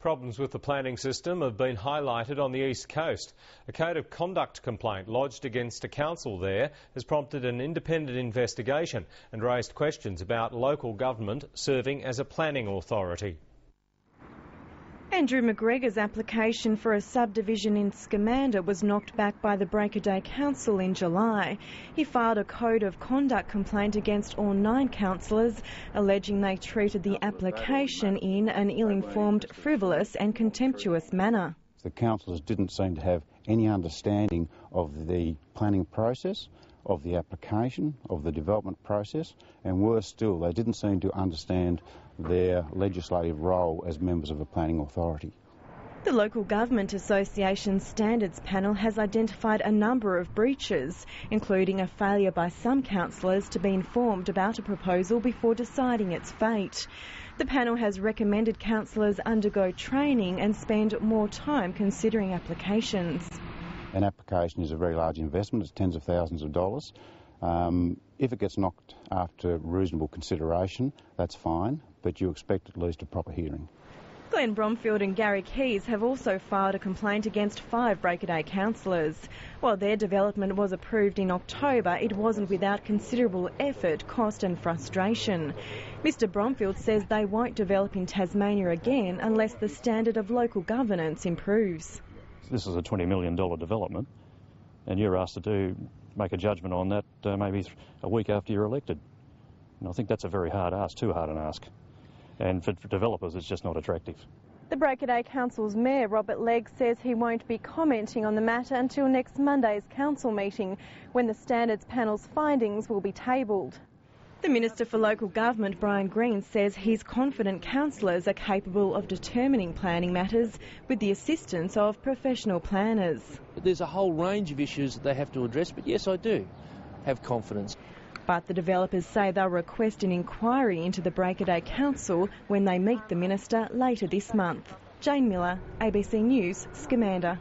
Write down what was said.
Problems with the planning system have been highlighted on the East Coast. A code of conduct complaint lodged against a council there has prompted an independent investigation and raised questions about local government serving as a planning authority. Andrew McGregor's application for a subdivision in Scamander was knocked back by the Break of Day Council in July. He filed a code of conduct complaint against all 9 councillors, alleging they treated the application in an ill-informed, frivolous and contemptuous manner. The councillors didn't seem to have any understanding of the planning process, of the application, of the development process, and worse still, they didn't seem to understand their legislative role as members of a planning authority. The Local Government Association Standards Panel has identified a number of breaches, including a failure by some councillors to be informed about a proposal before deciding its fate. The panel has recommended councillors undergo training and spend more time considering applications. An application is a very large investment, it's tens of thousands of dollars. If it gets knocked after reasonable consideration, that's fine, but you expect at least a proper hearing. Glenn Bromfield and Gary Keys have also filed a complaint against 5 Break-A-Day councillors. While their development was approved in October, it wasn't without considerable effort, cost and frustration. Mr Bromfield says they won't develop in Tasmania again unless the standard of local governance improves. This is a $20 million development, and you're asked to make a judgment on that maybe a week after you're elected. And I think that's a very hard ask, too hard an ask. And for developers, it's just not attractive. The Break-A-Day Council's Mayor, Robert Legg, says he won't be commenting on the matter until next Monday's council meeting, when the Standards Panel's findings will be tabled. The Minister for Local Government, Brian Green, says he's confident councillors are capable of determining planning matters with the assistance of professional planners. There's a whole range of issues that they have to address, but yes, I do have confidence. But the developers say they'll request an inquiry into the Break-A-Day Council when they meet the Minister later this month. Jane Miller, ABC News, Scamander.